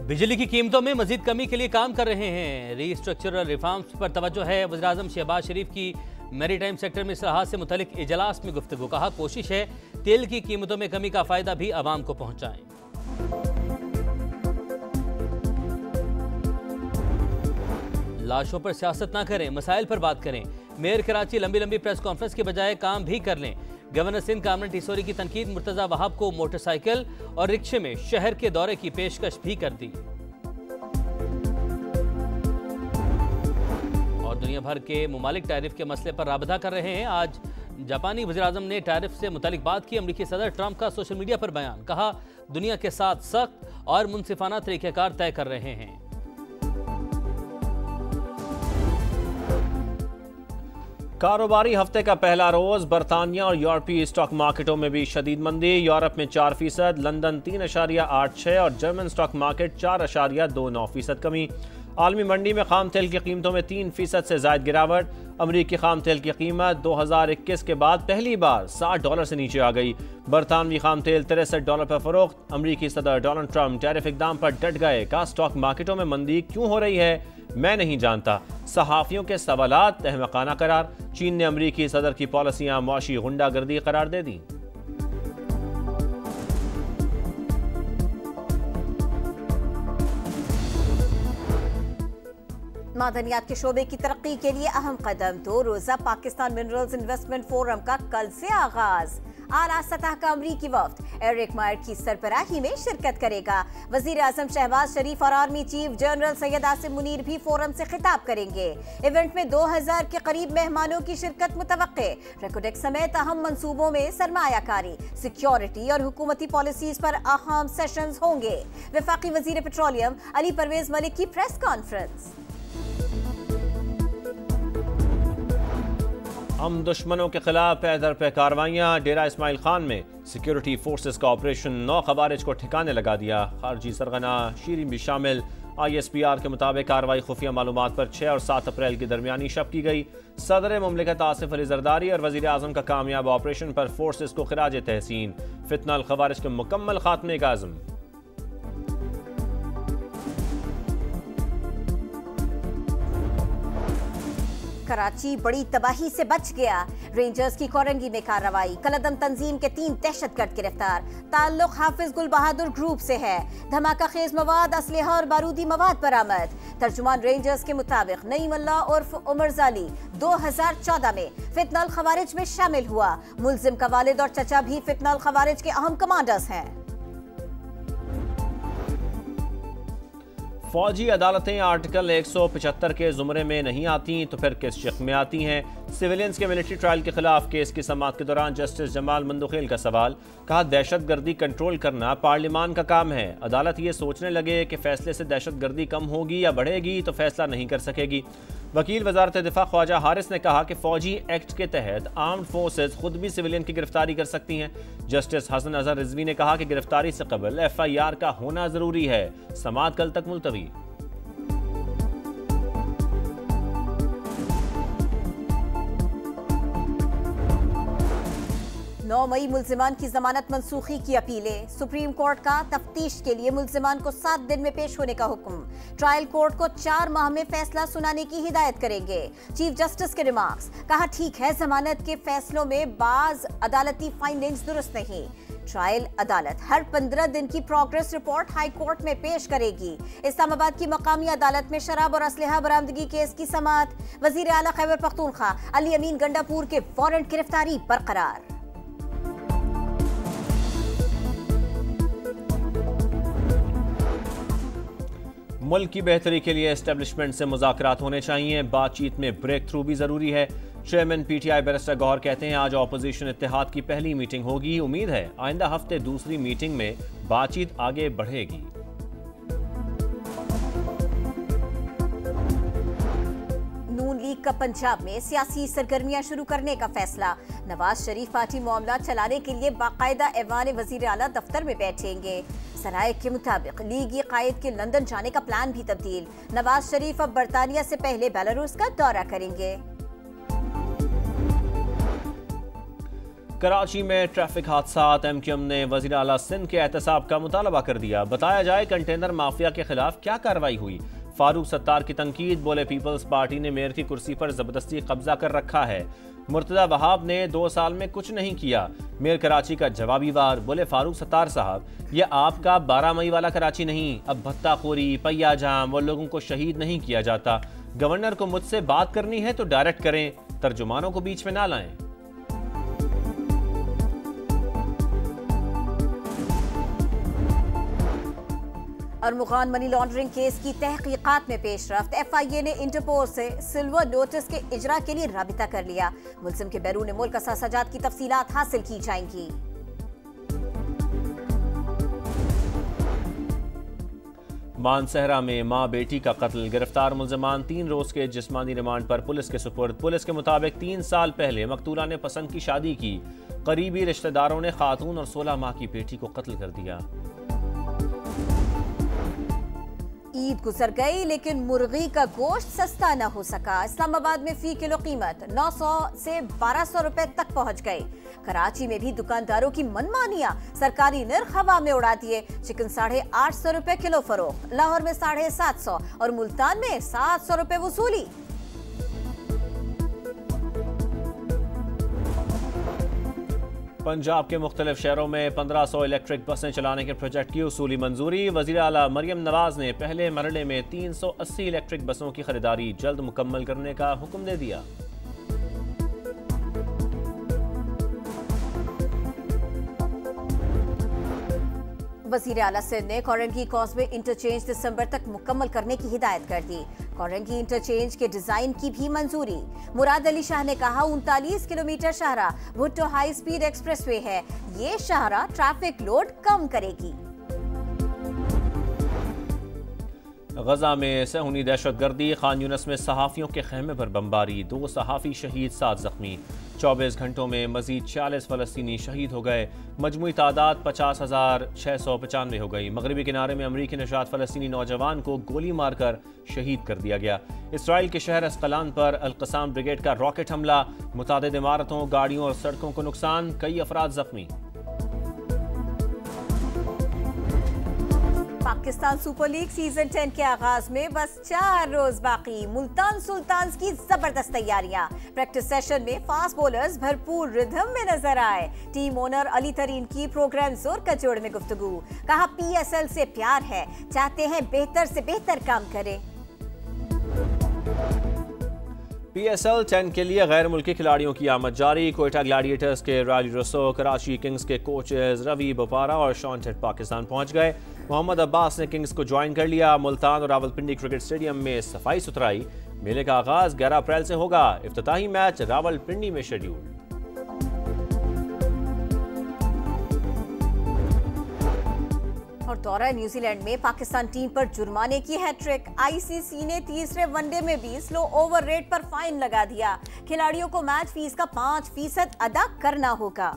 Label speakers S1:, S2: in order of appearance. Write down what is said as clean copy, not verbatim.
S1: बिजली की कीमतों में मजीद कमी के लिए काम कर रहे हैं। रीस्ट्रक्चरल रिफॉर्म्स पर तवज्जो है। वज़ीर-ए-आज़म शहबाज शरीफ की मैरीटाइम सेक्टर में इस्लाहात से मुतल्लिक इजलास में गुफ्तगू। कहा, कोशिश है तेल की कीमतों में कमी का फायदा भी आवाम को पहुंचाएं। लाशों पर सियासत ना करें, मसाइल पर बात करें। मेयर कराची लंबी लंबी प्रेस कॉन्फ्रेंस के बजाय काम भी कर लें। गवर्नर सिंध कामरान टिसोरी की तनकीद। मुर्तजा वहाब को मोटरसाइकिल और रिक्शे में शहर के दौरे की पेशकश भी कर दी। और दुनिया भर के मुमालिक टैरिफ के मसले पर राबता कर रहे हैं। आज जापानी वज़ीर-ए-आज़म ने टैरिफ से मुतालिक बात की। अमरीकी सदर ट्रंप का सोशल मीडिया पर बयान। कहा, दुनिया के साथ सख्त और मुनसिफाना तरीक़ेकार तय कर रहे हैं।
S2: कारोबारी हफ्ते का पहला रोज बरतानिया और यूरोपीय स्टॉक मार्केटों में भी शदीद मंदी। यूरोप में 4%, लंदन 3.86 और जर्मन स्टॉक मार्केट 4.29% कमी। आलमी मंडी में खाम तेल की कीमतों में 3% से जायद गिरावट। अमरीकी खाम तेल की कीमत 2021 के बाद पहली बार $60 से नीचे आ गई। बरतानवी खाम तेल $63 पर फरोख्त। अमरीकी सदर डोनाल्ड ट्रंप टैरिफ इकदाम पर डट गए। कहा, स्टॉक मार्केटों में मंदी क्यों हो रही है मैं नहीं जानता। सहाफियों के सवालात अहमकाना करार। चीन ने अमरीकी सदर की पॉलिसियां मुआशी गुंडागर्दी करार दे दी।
S3: मादनियात के शोबे की तरक्की के लिए अहम कदम। 2 रोजा पाकिस्तान मिनरल्स इन्वेस्टमेंट फोरम का कल से आगाज। आला सतह का अमरीकी वफ्द एरिक मायर की सरबराही में शिरकत करेगा। वज़ीर-ए-आज़म शहबाज शरीफ और army chief general Syed Asim Munir भी फोरम से खिताब करेंगे। इवेंट में 2000 के करीब मेहमानों की शिरकत मुतवक्के। रेकोडेक्स समेत अहम मंसूबों में सरमायाकारी, सिक्योरिटी और हुकूमती पॉलिसीज पर अहम सेशंस होंगे। वफाकी वजीर पेट्रोलियम अली परवेज मलिक की प्रेस कॉन्फ्रेंस।
S2: हम दुश्मनों के खिलाफ पैदर पे कार्रवाइयाँ। डेरा इस्माइल खान में सिक्योरिटी फोर्सेस का ऑपरेशन 9 खवारिज को ठिकाने लगा दिया। खारजी सरगना शीरीन भी शामिल। ISPR के मुताबिक कार्रवाई खुफिया मालूमात पर 6 और 7 अप्रैल की दरमियानी शब की गई। सदर मुमलिकत आसिफ अली जरदारी और वज़ीर आज़म का कामयाब ऑपरेशन पर फोर्सेस को खिराज तहसीन। फितना अल खवारिज के मुकम्मल खात्मे का आज़म।
S3: कराची बड़ी तबाही से बच गया। रेंजर्स की कोरंगी में कार्रवाई। कलदम तंजीम के 3 दहशतगर्द गिरफ्तार। ताल्लुक हाफिज गुल बहादुर ग्रुप से है। धमाका खेज मवाद, असलहा और बारूदी मवाद बरामद। तर्जुमान रेंजर्स के मुताबिक नईम अल्लाह उर्फ उमर जाली 2014 में फितना अल खवारिज में शामिल हुआ। मुल्जिम का वालिद और चचा भी फितना अल खवारिज के अहम कमांडर्स हैं।
S2: फौजी अदालतें आर्टिकल 175 के जुमरे में नहीं आती तो फिर किस शिक में आती हैं? सिविलियंस के मिलिट्री ट्रायल के खिलाफ केस की समाअत के दौरान जस्टिस जमाल मंदुखेल का सवाल। कहा, दहशतगर्दी कंट्रोल करना पार्लिमान का काम है। अदालत ये सोचने लगे कि फैसले से दहशतगर्दी कम होगी या बढ़ेगी तो फैसला नहीं कर सकेगी। वकील वजारत दिफा ख्वाजा हारिस ने कहा कि फौजी एक्ट के तहत आर्म्ड फोर्सेज खुद भी सिविलियन की गिरफ्तारी कर सकती हैं। जस्टिस हसन अजहर रिजवी ने कहा कि गिरफ्तारी से कबल FIR का होना जरूरी है। समाअत कल तक मुलतवी।
S3: 9 मई मुल्जिमान की जमानत मनसूखी की अपीलें। सुप्रीम कोर्ट का तफ्तीश के लिए मुल्जिमान को 7 दिन में पेश होने का हुक्म। ट्रायल कोर्ट को 4 माह में फैसला सुनाने की हिदायत करेंगे। चीफ जस्टिस के रिमार्क्स। कहा, ठीक है, जमानत के फैसलों में बाज अदालती फाइंडिंग्स दुरुस्त नहीं। ट्रायल अदालत हर 15 दिन की प्रोग्रेस रिपोर्ट हाई कोर्ट में पेश करेगी। इस्लामाबाद की मकामी अदालत में शराब और असलहा बरामदगी केस की समाअत। वजीर आला खैबर पख्तूनख्वा अली अमीन गंडापुर के वारंट गिरफ्तारी बरकरार।
S2: मुल्क की बेहतरी के लिए एस्टेब्लिशमेंट से मुज़ाकरात होने चाहिए। बातचीत में ब्रेक थ्रू भी जरूरी है। चेयरमैन PTI बैरिस्टर गौहर कहते हैं, आज अपोजिशन इत्तेहाद की पहली मीटिंग होगी। उम्मीद है आइंदा हफ्ते दूसरी मीटिंग में बातचीत आगे बढ़ेगी।
S3: नून लीग का पंजाब में सियासी सरगर्मियां शुरू करने का फैसला। नवाज शरीफ पार्टी मामला चलाने के लिए बाकायदा ऐवान वजीर आला दफ्तर में बैठेंगे। सराय के मुताबिक लीगी कायद के लंदन जाने का प्लान भी तब्दील। नवाज शरीफ अब बरतानिया से पहले बेलारूस का दौरा करेंगे।
S2: कराची में ट्रैफिक हादसात। MQM ने वज़ीर आला सिंध के एहतसाब का मुतालबा कर दिया। बताया जाए कंटेनर माफिया के खिलाफ क्या कार्रवाई हुई। फारूक सत्तार की तनकीद। बोले पीपल्स पार्टी ने मेयर की कुर्सी पर जबरदस्ती कब्जा कर रखा है। मुर्तजा वहाब ने 2 साल में कुछ नहीं किया। मेयर कराची का जवाबी वार। बोले फारूक सत्तार साहब, यह आपका 12 मई वाला कराची नहीं। अब भत्ताखोरी, पहिया जाम और लोगों को शहीद नहीं किया जाता। गवर्नर को मुझसे बात करनी है तो डायरेक्ट करें, तर्जुमानों को बीच में ना लाएं।
S3: अरमुगान मनी लॉन्ड्रिंग केस की तहकीकात में पेशरफ्त। FIA ने इंटरपोल से सिल्वर नोटिस के इजरा के लिए राबिता कर लिया। मुल्जिम के बैरून मुल्क असासाजात की तफसीलात हासिल की जाएंगी।
S2: मानसहरा में मां बेटी का कत्ल। गिरफ्तार मुल्जिमान 3 रोज के जिस्मानी रिमांड पर पुलिस के सुपुर्द। पुलिस के मुताबिक 3 साल पहले मकतूला ने पसंद की शादी की। करीबी रिश्तेदारों ने खातून और 16 माह की बेटी को कत्ल कर दिया।
S3: ईद गुजर गई लेकिन मुर्गी का गोश्त सस्ता न हो सका। इस्लामाबाद में फी किलो कीमत 900 से 1200 रुपए तक पहुंच गई। कराची में भी दुकानदारों की मनमानियां, सरकारी निर्ख हवा में उड़ा दिए। चिकन 850 रुपए किलो फरोख्त, लाहौर में 750 और मुल्तान में 700 रुपए वसूली।
S2: पंजाब के मुख्तलिफ शहरों में 1500 इलेक्ट्रिक बसें चलाने के प्रोजेक्ट की उसूली मंजूरी। वज़ीर आला मरियम नवाज ने पहले मरहले में 380 इलेक्ट्रिक बसों की खरीदारी जल्द मुकम्मल करने का हुक्म दे दिया।
S3: वज़ीर आला सिंध ने कोरंगी कॉजवे इंटरचेंज दिसंबर तक मुकम्मल करने की हिदायत कर दी। कोरंगी इंटरचेंज के डिजाइन की भी मंजूरी। मुराद अली शाह ने कहा 39 kilometre Shahrah Bhutto high speed expressway है। ये शाहरा ट्रैफिक लोड कम करेगी।
S2: गजा में सहूनी दहशतगर्दी। खान यूनस में सहाफ़ियों के खेमे पर बमबारी। 2 सहाफ़ी शहीद, 7 जख्मी। 24 घंटों में मजीद 46 फ़लस्तीनी शहीद हो गए। मजमूई तादाद 50,695 हो गई। मगरबी किनारे में अमरीकी नशात फ़लस्तीनी नौजवान को गोली मारकर शहीद कर दिया गया। इसराइल के शहर अस्कलान पर अल-क़साम ब्रिगेड का रॉकेट हमला। मुतादिद इमारतों, गाड़ियों और सड़कों को नुकसान, कई अफराद जख्मी।
S3: पाकिस्तान सुपर लीग सीजन 10 के आगाज में बस 4 रोज बाकी। मुल्तान सुल्तान्स की जबरदस्त तैयारियां। प्रैक्टिस सेशन में फास्ट बॉलर्स भरपूर रिदम में नजर आए। टीम ओनर अली तरीन की प्रोग्राम जोर कचोड़ में गुफ्तगू। कहा PSL से प्यार है, चाहते हैं बेहतर से बेहतर काम करें।
S2: PSL 10 के लिए गैर मुल्की खिलाड़ियों की आमद जारी। कोयटा ग्लैडिएटर्स के राजी रसो, कराची किंग्स के कोचेज रवि बोपारा और शॉन टेट पाकिस्तान पहुंच गए। मोहम्मद अब्बास ने किंग्स को ज्वाइन कर लिया। मुल्तान और रावलपिंडी क्रिकेट स्टेडियम में सफाई सुथराई। मेले का आगाज 11 अप्रैल से होगा। इफ्तिताही मैच रावलपिंडी में शेड्यूल।
S3: और दौरा न्यूजीलैंड में पाकिस्तान टीम पर जुर्माने की हैट्रिक। ICC ने तीसरे वनडे में भी स्लो ओवर रेट पर फाइन लगा दिया। खिलाड़ियों को मैच फीस का 5% अदा करना होगा।